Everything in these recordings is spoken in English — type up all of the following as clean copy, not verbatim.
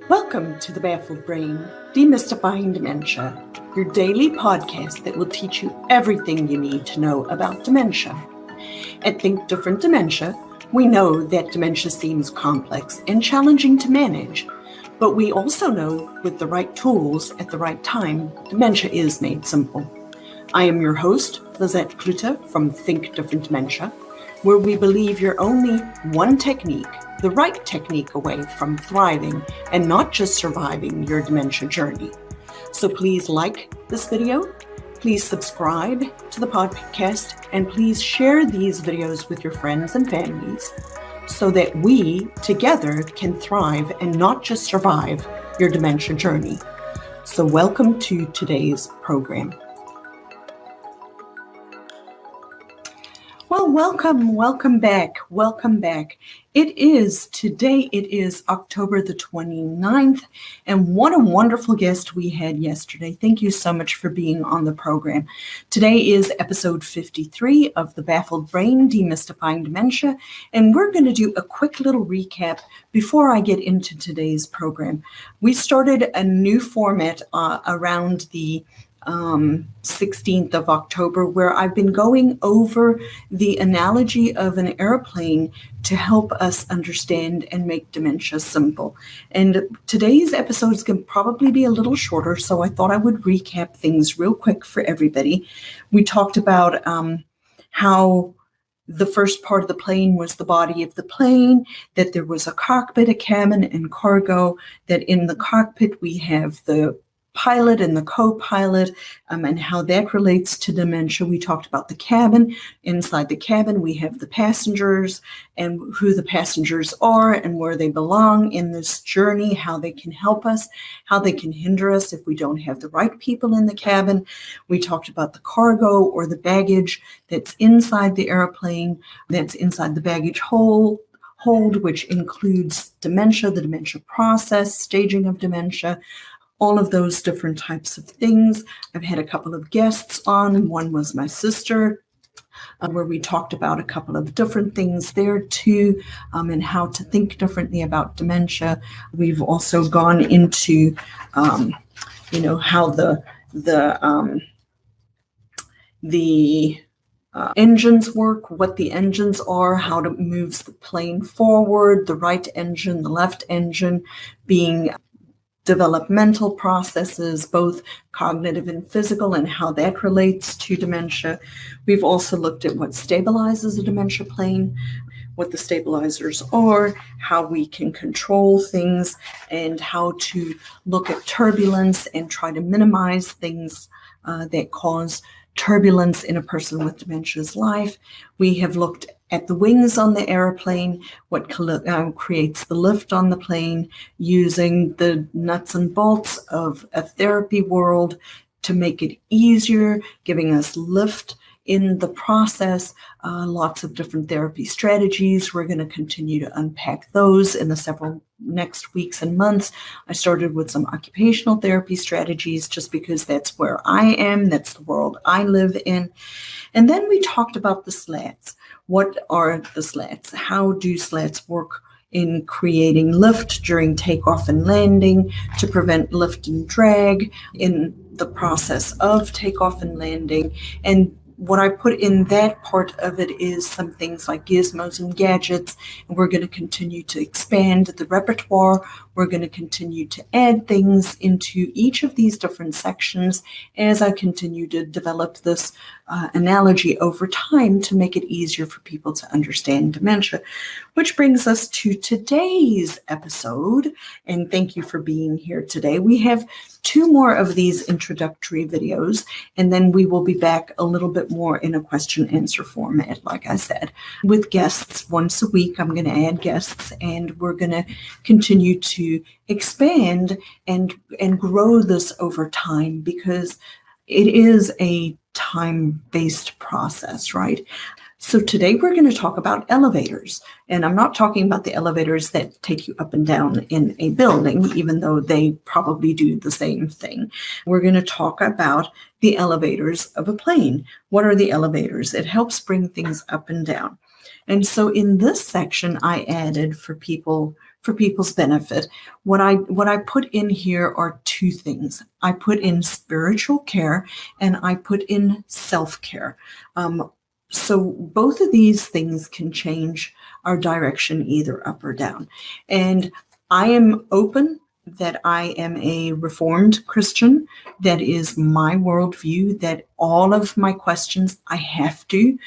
Welcome to The Baffled Brain, Demystifying Dementia, your daily podcast that will teach you everything you need to know about dementia. At Think Different Dementia, we know that dementia seems complex and challenging to manage, but we also know with the right tools at the right time, dementia is made simple. I am your host, Lizette Klute from Think Different Dementia, where we believe you're only one technique, the right technique, away from thriving and not just surviving your dementia journey. So please like this video, please subscribe to the podcast, and please share these videos with your friends and families so that we together can thrive and not just survive your dementia journey. So welcome to today's program. Well, welcome back. Today it is October the 29th, and what a wonderful guest we had yesterday. Thank you so much for being on the program. Today is episode 53 of The Baffled Brain, Demystifying Dementia, and we're going to do a quick little recap before I get into today's program. We started a new format around the 16th of October, where I've been going over the analogy of an airplane to help us understand and make dementia simple. And today's episode is going to probably be a little shorter, so I thought I would recap things real quick for everybody. We talked about how the first part of the plane was the body of the plane, that there was a cockpit, a cabin, and cargo, that in the cockpit we have the pilot and the co-pilot, and how that relates to dementia. We talked about the cabin. Inside the cabin, we have the passengers and who the passengers are and where they belong in this journey, how they can help us, how they can hinder us if we don't have the right people in the cabin. We talked about the cargo or the baggage that's inside the airplane, that's inside the baggage hold, which includes dementia, the dementia process, staging of dementia, all of those different types of things. I've had a couple of guests on. One was my sister, where we talked about a couple of different things there too, and how to think differently about dementia. We've also gone into, how the engines work, what the engines are, how it moves the plane forward, the right engine, the left engine, being developmental processes, both cognitive and physical, and how that relates to dementia. We've also looked at what stabilizes a dementia plane, what the stabilizers are, how we can control things, and how to look at turbulence and try to minimize things that cause turbulence in a person with dementia's life. We have looked at the wings on the airplane, what creates the lift on the plane, using the nuts and bolts of a therapy world to make it easier, giving us lift in the process, lots of different therapy strategies. We're going to continue to unpack those in the several next weeks and months. I started with some occupational therapy strategies just because that's where I am, that's the world I live in. And then we talked about the slats. What are the slats? How do slats work in creating lift during takeoff and landing to prevent lift and drag in the process of takeoff and landing? And what I put in that part of it is some things like gizmos and gadgets, and we're going to continue to expand the repertoire. We're going to continue to add things into each of these different sections as I continue to develop this analogy over time to make it easier for people to understand dementia. Which brings us to today's episode, and thank you for being here today. We have 2 more of these introductory videos, and then we will be back a little bit more in a question-answer format, like I said, with guests once a week. I'm going to add guests, and we're going to continue to expand and grow this over time, because it is a time-based process, right? So today we're going to talk about elevators, and I'm not talking about the elevators that take you up and down in a building, even though they probably do the same thing. We're going to talk about the elevators of a plane. What are the elevators? It helps bring things up and down. And so in this section, I added for people's benefit, what I put in here are two things. I put in spiritual care and I put in self-care. So both of these things can change our direction either up or down. And I am open that I am a Reformed Christian. That is my worldview, that all of my questions I have to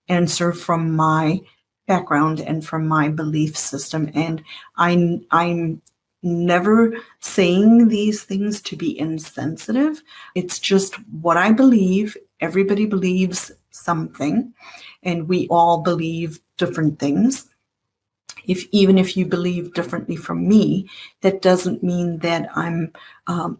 answer from my background and from my belief system. And I'm never saying these things to be insensitive. It's just what I believe. Everybody believes something, and we all believe different things. Even if you believe differently from me, that doesn't mean that I'm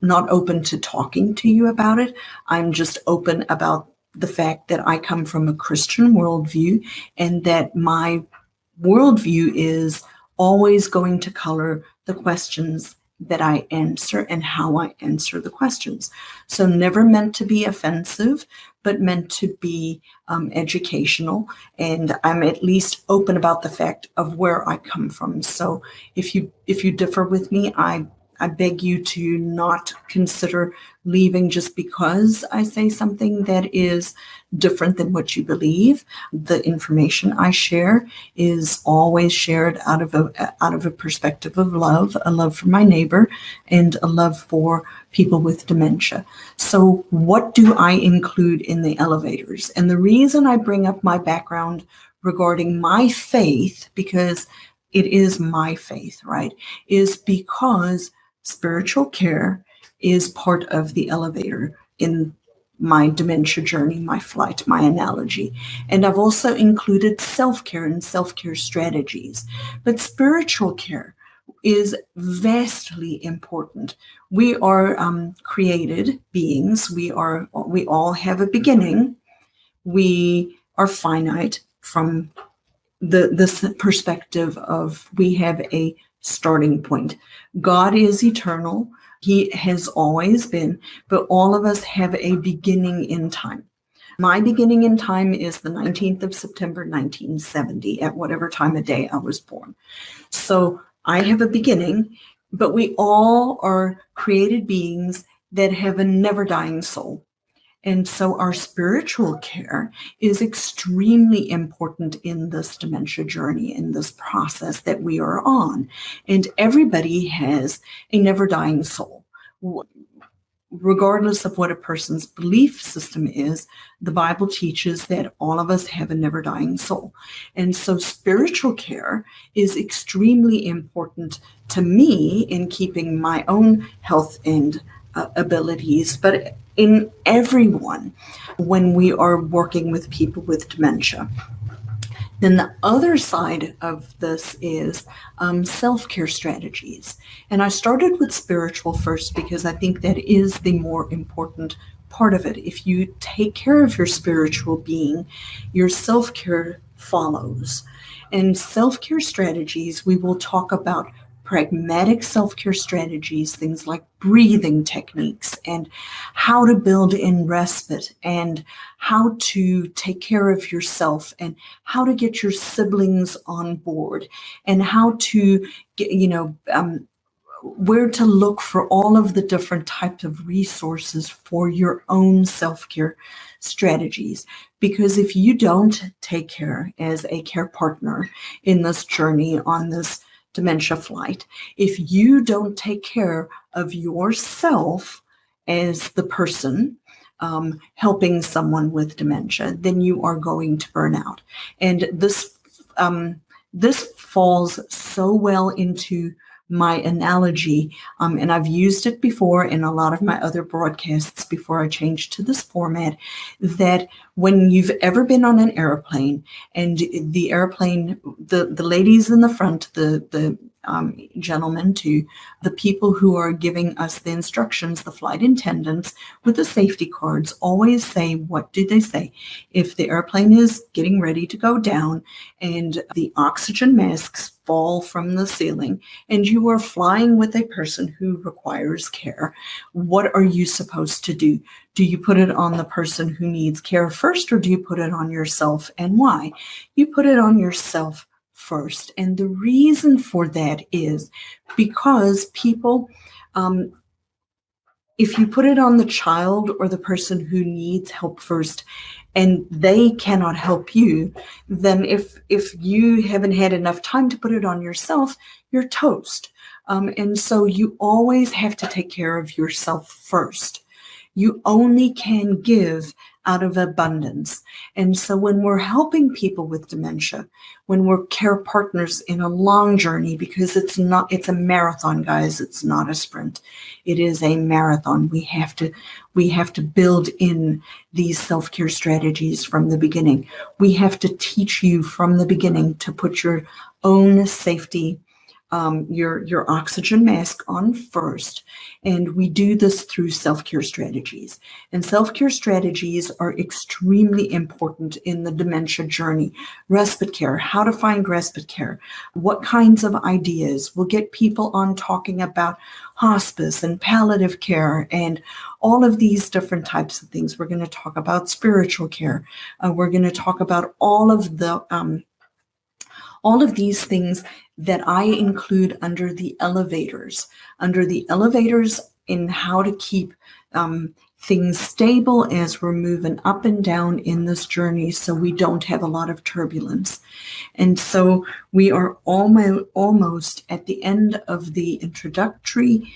not open to talking to you about it. I'm just open about the fact that I come from a Christian worldview, and that my worldview is always going to color the questions that I answer and how I answer the questions. So never meant to be offensive, but meant to be educational. And I'm at least open about the fact of where I come from. So if you differ with me, I beg you to not consider leaving just because I say something that is different than what you believe. The information I share is always shared out of a perspective of love, a love for my neighbor, and a love for people with dementia. So what do I include in the elevators? And the reason I bring up my background regarding my faith, because it is my faith, right, is because spiritual care is part of the elevator in my dementia journey, my flight, my analogy. And I've also included self-care and self-care strategies. But spiritual care is vastly important. We are created beings. We all have a beginning. We are finite from the perspective of we have a starting point. God is eternal. He has always been, but all of us have a beginning in time. My beginning in time is the 19th of September, 1970, at whatever time of day I was born. So I have a beginning, but we all are created beings that have a never dying soul. And so our spiritual care is extremely important in this dementia journey, in this process that we are on. And everybody has a never dying soul. Regardless of what a person's belief system is, the Bible teaches that all of us have a never dying soul. And so spiritual care is extremely important to me in keeping my own health and abilities, but in everyone when we are working with people with dementia. Then the other side of this is self-care strategies. And I started with spiritual first because I think that is the more important part of it. If you take care of your spiritual being, your self-care follows. And self-care strategies, we will talk about pragmatic self-care strategies, things like breathing techniques and how to build in respite and how to take care of yourself and how to get your siblings on board and how to get, where to look for all of the different types of resources for your own self-care strategies. Because if you don't take care as a care partner in this journey on this dementia flight, if you don't take care of yourself as the person helping someone with dementia, then you are going to burn out. And this falls so well into my analogy, and I've used it before in a lot of my other broadcasts before I changed to this format, that when you've ever been on an airplane and the airplane, the ladies in the front, the gentlemen too, the people who are giving us the instructions, the flight attendants with the safety cards always say, what do they say? If the airplane is getting ready to go down and the oxygen masks fall from the ceiling and you are flying with a person who requires care, what are you supposed to do? Do you put it on the person who needs care first, or do you put it on yourself, and why? You put it on yourself first. And the reason for that is because people, if you put it on the child or the person who needs help first and they cannot help you, then if you haven't had enough time to put it on yourself, you're toast. And so you always have to take care of yourself first. You only can give out of abundance. And so when we're helping people with dementia, when we're care partners in a long journey, because it's a marathon, guys, it's not a sprint. It is a marathon. We have to build in these self-care strategies from the beginning. We have to teach you from the beginning to put your own safety, your oxygen mask on first. And we do this through self-care strategies. And self-care strategies are extremely important in the dementia journey. Respite care, how to find respite care, what kinds of ideas. We'll get people on talking about hospice and palliative care and all of these different types of things. We're going to talk about spiritual care. We're going to talk about all of these things that I include under the elevators in how to keep things stable as we're moving up and down in this journey so we don't have a lot of turbulence. And so we are almost at the end of the introductory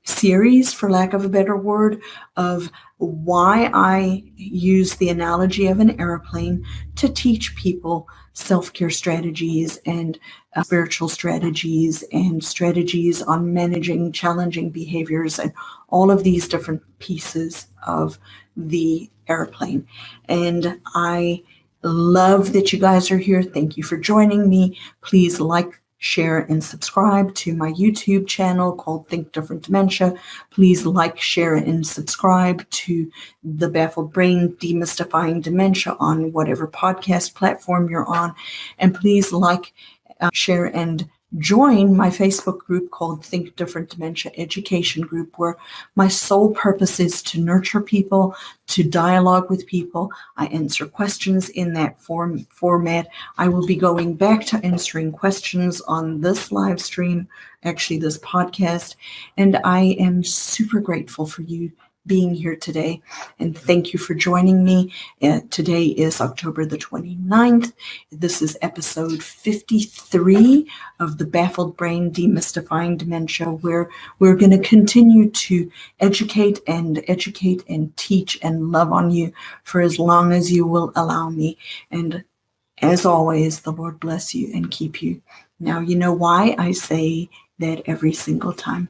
series, for lack of a better word, of why I use the analogy of an airplane to teach people self-care strategies and spiritual strategies and strategies on managing challenging behaviors and all of these different pieces of the airplane. And I love that you guys are here. Thank you for joining me. Please like, share, and subscribe to my YouTube channel called Think Different Dementia. Please like, share, and subscribe to the Baffled Brain Demystifying Dementia on whatever podcast platform you're on. And please like, share, and join my Facebook group called Think Different Dementia Education Group, where my sole purpose is to nurture people, to dialogue with people. I answer questions in that format. I will be going back to answering questions on this live stream, actually this podcast, and I am super grateful for you being here today, and thank you for joining me. Today is October the 29th. This is episode 53 of the Baffled Brain Demystifying Dementia, where we're going to continue to educate and teach and love on you for as long as you will allow me. And as always, the Lord bless you and keep you. Now, you know why I say that every single time.